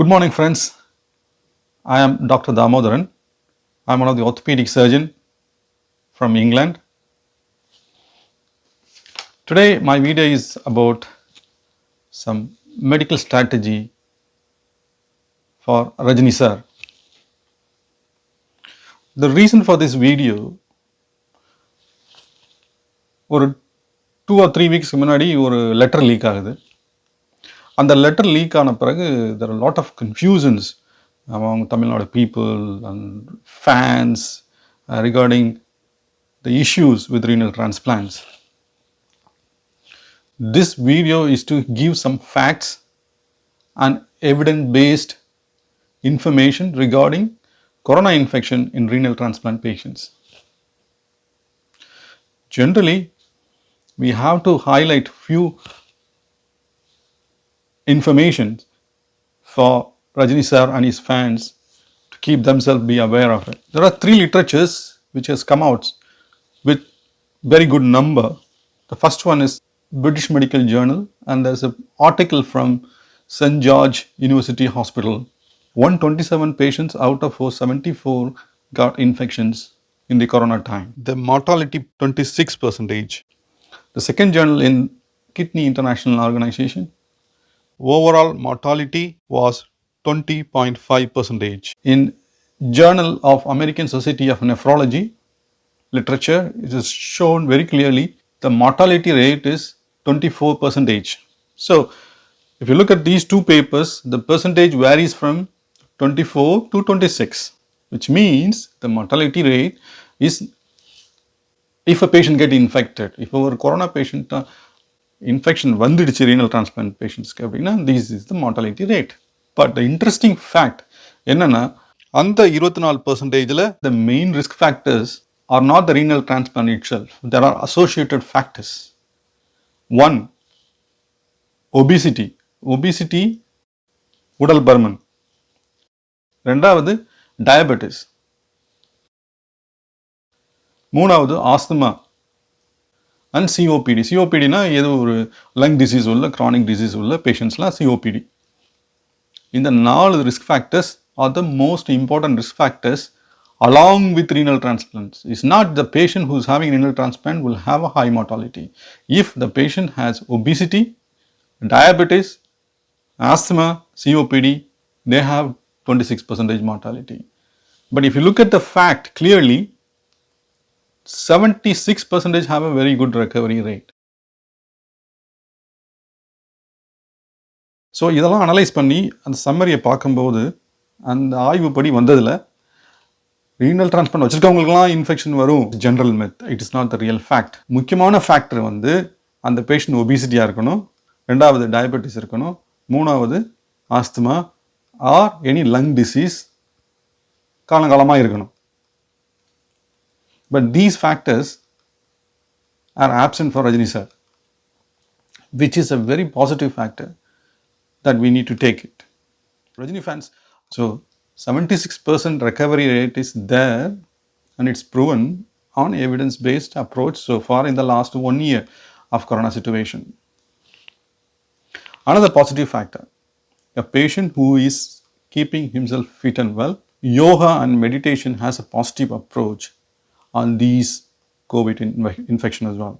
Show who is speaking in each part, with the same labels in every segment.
Speaker 1: Good morning, friends. I am Dr. Damodaran. I am one of the orthopedic surgeon from England. Today, my video is about some medical strategy for Rajini Sir. The reason for this video, ஒரு 2 or 3 weeks முன்னாடி ஒரு letter leak ஆகுது. அந்த letter leak ஆன பிறகு there are a lot of confusions among Tamil Nadu people and fans regarding the issues with renal transplants. This video is to give some facts and evidence-based information regarding corona infection in renal transplant patients. Generally, we have to highlight few information for Rajini Sir and his fans to keep themselves be aware of it. There are 3 literatures which has come out with very good number. The first one is British Medical Journal, and there's an article from St. George University Hospital. 127 patients out of 474 got infections in the corona time. The mortality 26%. The second journal in Kidney International Organization, overall mortality was 20.5%. In Journal of American Society of Nephrology literature, it is shown very clearly the mortality rate is 24%. So, if you look at these two papers, the percentage varies from 24 to 26, which means the mortality rate is if a patient get infected. If a corona patient infection vandiduchu renal transplant patients அப்படினா this is the mortality rate. But the interesting fact என்னன்னா அந்த 24%ல the main risk factors are not the renal transplant itself. There are associated factors. One, obesity. Obesity, உடல் பருமன். ரெண்டாவது diabetes. மூணாவது asthma and COPD. COPD னா ஏதோ ஒரு lung disease உள்ள chronic disease உள்ள patientsலாம் COPD. இந்த 4 risk factors are the most important risk factors along with renal transplants. It's not the patient who is having renal transplant will have a high mortality. If the patient has obesity, diabetes, asthma, COPD, they have 26% mortality. But if you look at the fact clearly, 76% have a very good recovery rate. So, இதெல்லாம் analyse பண்ணி அந்த சம்மரியை பார்க்கும்போது அந்த ஆய்வுப்படி வந்ததில் renal transplant வச்சுருக்கவங்களுக்குலாம் infection வரும் general myth. It is not the real fact. முக்கியமான ஃபேக்டர் வந்து அந்த பேஷண்ட் ஒபிசிட்டியாக இருக்கணும், ரெண்டாவது டயபெட்டிஸ் இருக்கணும், மூணாவது asthma or any lung disease காலங்காலமாக இருக்கணும். But these factors are absent for Rajini Sir, which is a very positive factor that we need to take it. Rajini fans, so 76% recovery rate is there and it's proven on evidence-based approach so far in the last 1 year of corona situation. Another positive factor, a patient who is keeping himself fit and well, yoga and meditation has a positive approach on these COVID infection as well.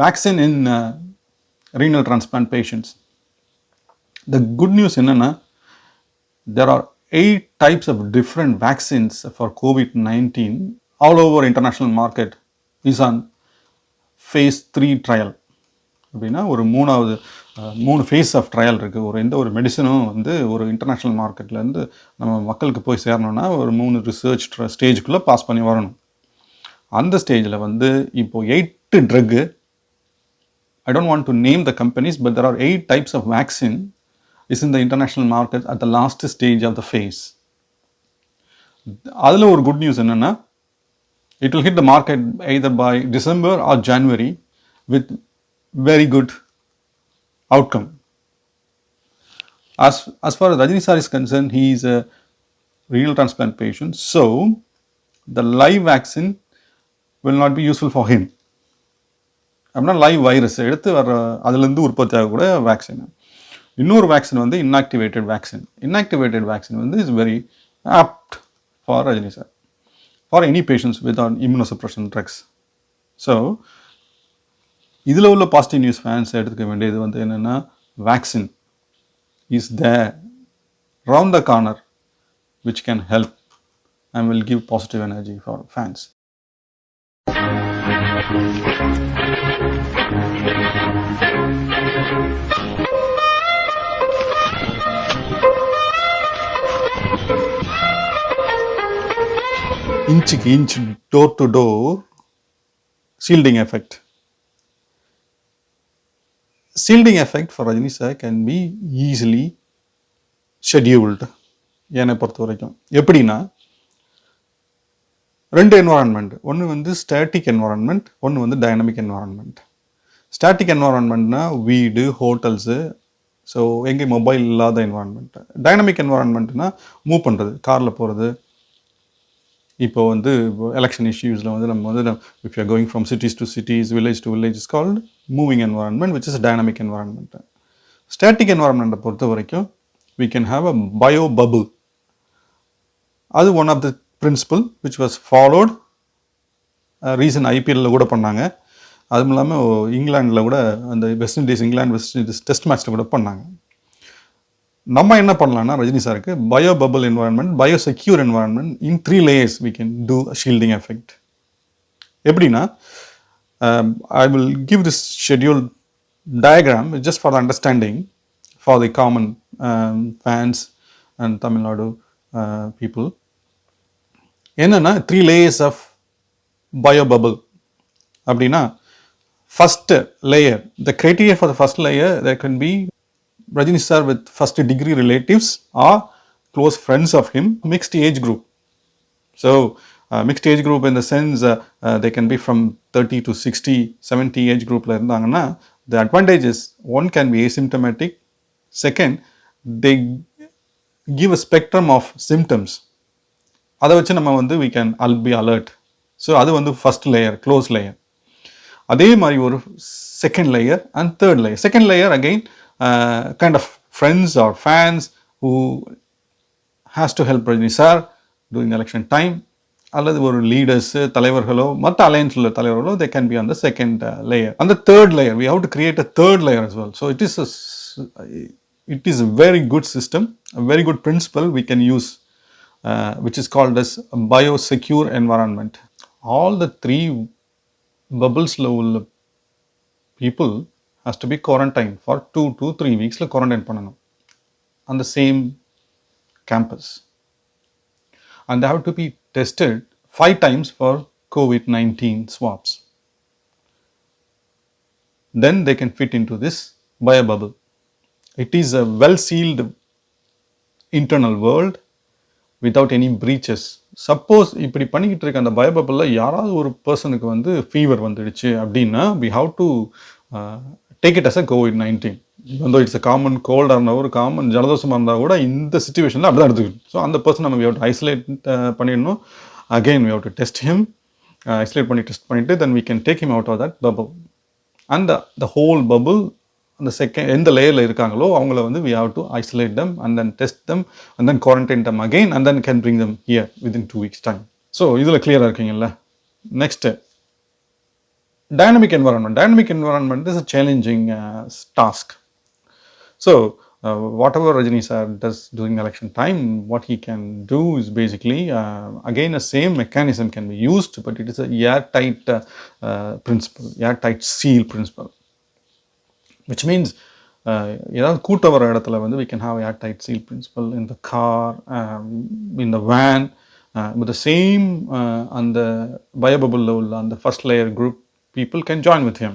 Speaker 1: Vaccine in renal transplant patients. The good news என்னன்னா there are 8 types of different vaccines for COVID-19 all over international market is on phase 3 trial. அப்படின்னா ஒரு மூணு face of trial இருக்குது. எந்த ஒரு மெடிசனும் வந்து ஒரு international மார்க்கெட்லேருந்து நம்ம மக்களுக்கு போய் சேரணும்னா ஒரு 3 ரிசர்ச் ஸ்டேஜுக்குள்ளே பாஸ் பண்ணி வரணும். அந்த ஸ்டேஜில் வந்து இப்போது 8 truck I don't want to name the companies, but there are 8 types of vaccine is in the international market at the last stage of the phase. அதில் ஒரு குட் நியூஸ் என்னென்னா, it will hit the market either by December or January with very good outcome. As far as Rajini Sir is concerned, he is a renal transplant patient, so the live vaccine will not be useful for him. அப்படின்னா live virus எடுத்து வர அதுலேருந்து உற்பத்தி ஆகக்கூடிய vaccine. இன்னொரு vaccine வந்து inactivated vaccine. Inactivated vaccine வந்து is very apt for Rajini sir, for any patients with on immunosuppression drugs. So இதில் உள்ள பாசிட்டிவ் நியூஸ் ஃபேன்ஸ் எடுத்துக்க வேண்டியது வந்து என்னென்னா, vaccine is there round the corner which can help and will give positive energy for fans. Inch to inch, door to door, shielding effect. Shielding effect for Rajini Sir can be easily scheduled. என்னை பொறுத்த வரைக்கும் எப்படின்னா, 2 environment, ஒன்று வந்து static environment, ஒன்று வந்து dynamic environment. Static என்வாரன்மெண்ட்னா வீடு, hotels, so எங்கே மொபைல் இல்லாத என்வாரன்மெண்ட். டைனமிக் என்வாரன்மெண்ட்னா மூவ் பண்ணுறது, காரில் போகிறது. இப்போ வந்து எலெக்ஷன் இஷ்யூஸில் வந்து நம்ம வந்து if you are going from cities to cities, village to village is called moving environment, which is dynamic environment. Static என்வாரன்மெண்ட்டை பொறுத்த வரைக்கும் we can have a bio bubble. அது one of the principal which was followed. Recent ஐபிஎல்லில் கூட பண்ணாங்க. அதுவும் இல்லாமல் இங்கிலாண்டில் கூட அந்த West Indies, England West Indies test மேட்ச்சில் கூட பண்ணாங்க. நம்ம என்ன பண்ணலாம்னா, ரஜினி சாருக்கு bio bubble environment, bio secure environment, in 3 layers we can do a shielding effect. எப்படின்னா, I will give this schedule diagram just for the understanding for the common fans and Tamil Nadu people. என்னன்னா 3 layers of bio bubble அப்படின்னா, first layer, the criteria for the first layer, there can be Rajini Sir with first degree relatives or close friends of him, mixed age group. So mixed age group in the sense they can be from 30 to 60, 70 age group la irundanga. The advantage is, one can be asymptomatic, second they give a spectrum of symptoms. அதை வச்சு நம்ம வந்து we can be alert. So அது வந்து first layer, close layer. அதே மாதிரி ஒரு second layer and third layer. Second layer again kind of friends or fans who has to help Rajini sir during election time, அல்லது ஒரு லீடர்ஸு, தலைவர்களோ, மற்ற அலையன்ஸில் உள்ள தலைவர்களோ, they can be on the second layer. அந்த third layer we have to create a third layer as well. So it is a very good system, a very good principle we can use, which is called as a biosecure environment. All the 3 bubbles level people has to be quarantined for 2 to 3 weeks quarantine பண்ணணும் on the same campus, and they have to be tested 5 times for COVID-19 swabs. Then they can fit into this bio bubble. It is a well sealed internal world without any breaches. Suppose இப்படி பண்ணிக்கிட்டு இருக்க அந்த பயோபபிளில் யாராவது ஒரு பர்சனுக்கு வந்து fever வந்துடுச்சு அப்படின்னா, we have to take it as a COVID-19. though it's a common cold or ஒரு காமன் ஜலதோஷமாக இருந்தால் கூட இந்த சுச்சுவேஷனில் அப்படி தான் எடுத்துக்கணும். ஸோ அந்த பர்சன் நம்ம we have to isolate பண்ணிடணும். Again we have to test him, isolate பண்ணி டெஸ்ட் பண்ணிவிட்டு then we can take him out of that bubble. And the whole bubble, அந்த செகண்ட் எந்த லேயரில் இருக்காங்களோ அவங்கள வந்து we have to isolate them and then test them and then quarantine them again and then can bring them here within 2 weeks time. So இதில் கிளியராக இருக்கீங்கல்ல. Next dynamic environment. Dynamic environment is a challenging task. So whatever Rajini Sir does during election time, what he can do is basically again the same mechanism can be used, but it is a airtight principle, airtight seal principle, which means ஏதாவது கூட்ட வர இடத்துல வந்து we can have airtight seal principle in the car, in the van, with the same அந்த biobubble level, அந்த first layer group people can join with him.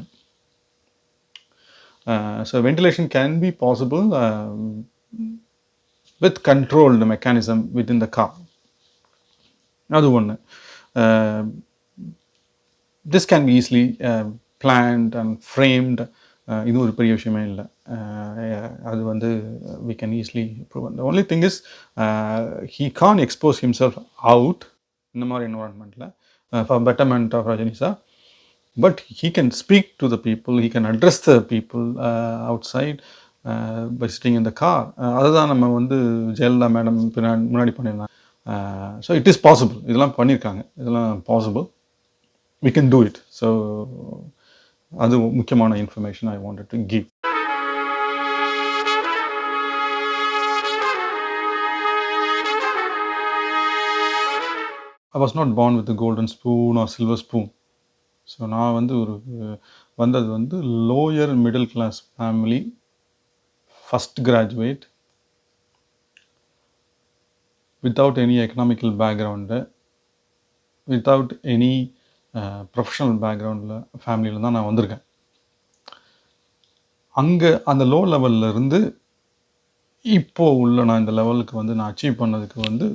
Speaker 1: So ventilation can be possible with controlled mechanism within the car. அது ஒன்று. This can be easily planned and framed. இது ஒரு பெரிய விஷயமே இல்லை. அது வந்து we can easily prove. The only thing is he can't expose himself out இந்த மாதிரி environmentல for betterment of Rajini sir. But he can speak to the people, he can address the people outside by sitting in the car. அதுதான் நம்ம வந்து Jayalalithaa madam முன்னாடி பண்ணியிருந்தாங்க. So it is possible. இதெல்லாம் பண்ணியிருக்காங்க. இதெல்லாம் possible. We can do it. So அது முக்கியமான information I wanted to give. I was not born with a golden spoon or silver spoon. So நான் வந்து வந்தது வந்து lower middle class family, first graduate, without any economical background, without any professional பேக்ரவுண்டில் ஃபேமிலியில் தான் நான் வந்திருக்கேன். அங்கே அந்த லோ லெவலில் இருந்து இப்போது உள்ள நான் இந்த லெவலுக்கு வந்து நான் அச்சீவ் பண்ணதுக்கு வந்து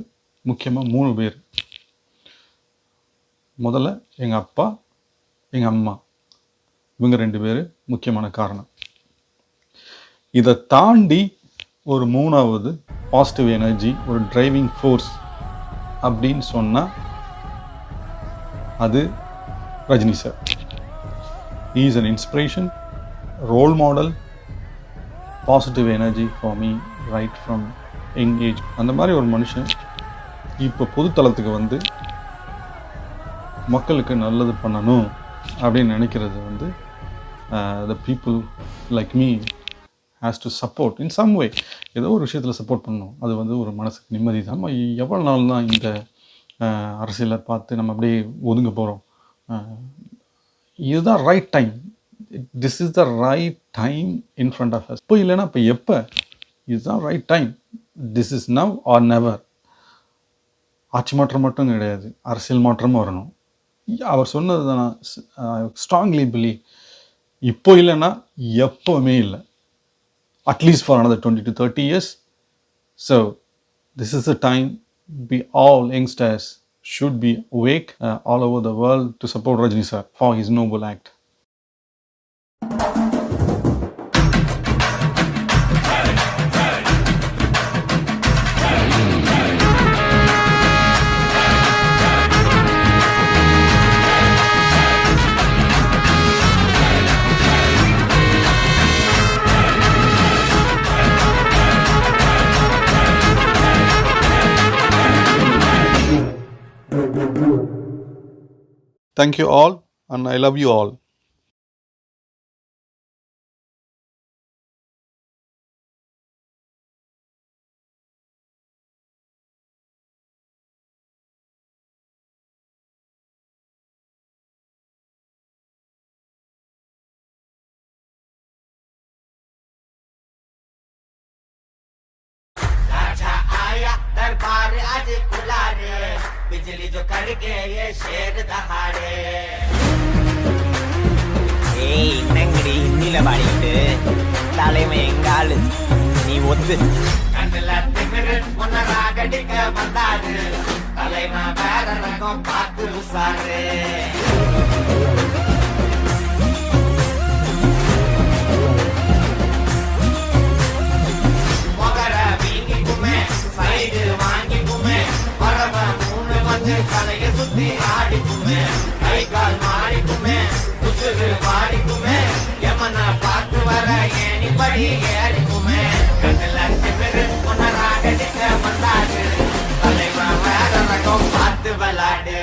Speaker 1: முக்கியமாக 3 பேர். முதல்ல எங்கள் அப்பா, எங்கள் அம்மா, இவங்க 2 பேர் முக்கியமான காரணம். இதை தாண்டி ஒரு 3வது பாசிட்டிவ் எனர்ஜி, ஒரு டிரைவிங் ஃபோர்ஸ் அப்படின்னு சொன்னால் அது Rajini sir. He is an inspiration, role model, positive energy for me right from young age. அந்த மாதிரி ஒரு மனுஷன் இப்போ பொதுத்தளத்துக்கு வந்து மக்களுக்கு நல்லது பண்ணணும் அப்படின்னு நினைக்கிறது வந்து the people like me has to support in some way. ஏதோ ஒரு விஷயத்தில் சப்போர்ட் பண்ணணும். அது வந்து ஒரு மனசுக்கு நிம்மதி தான். நம்ம எவ்வளோ நாள் தான் இந்த அரசியலை பார்த்து நம்ம அப்படியே ஒதுங்க போகிறோம்? இதுதான் right time. This is the right time in front of us. இப்போ இல்லைன்னா இப்போ எப்போ? இதுதான் right time. This is now or never. ஆட்சி மாற்றம் மட்டும் கிடையாது, அரசியல் மாற்றமும் வரணும். அவர் சொன்னது தான் நான் ஸ்ட்ராங்லி பிலீவ். இப்போ இல்லைன்னா எப்போவுமே இல்லை. At least for another 20 to 30 years. So this is the time we all youngsters should be awake all over the world to support Rajini sir for his noble act. Thank you all, and I love you all.
Speaker 2: दरबार आज खुला रे, बिजली जो कड़के ये शेर दहाड़े. ஏய் நங்கடி நீல பாடிட்டு தலைமை எங்காளு நீ ஒத்து கண்ணுல திமிரு முன்னராகடிக்க வந்தாரு, தலைமை வேற ரகம் பார்த்து உசாரு. தலைய சுத்தி ஆடிக்குமே, கை கால் மாறிக்குமே, உசுறு வாடிக்குமே, எமன பார்த்து வர ஏனிப்படி ஏறிக்குமே. கண்ணுல திமிரு உன்னராகடிக்க வந்தாரு, தலைவன் வேற ரகம் பார்த்து விளாடு.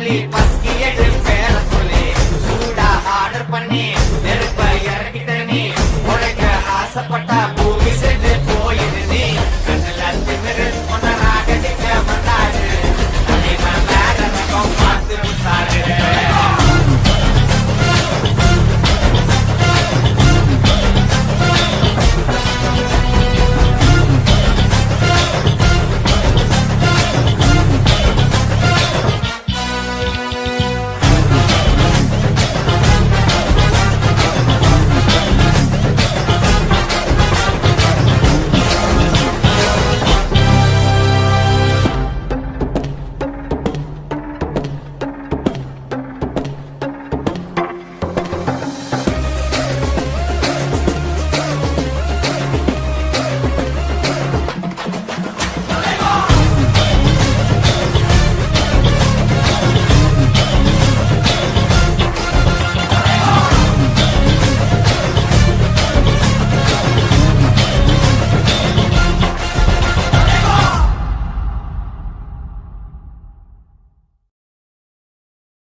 Speaker 2: मेरी बस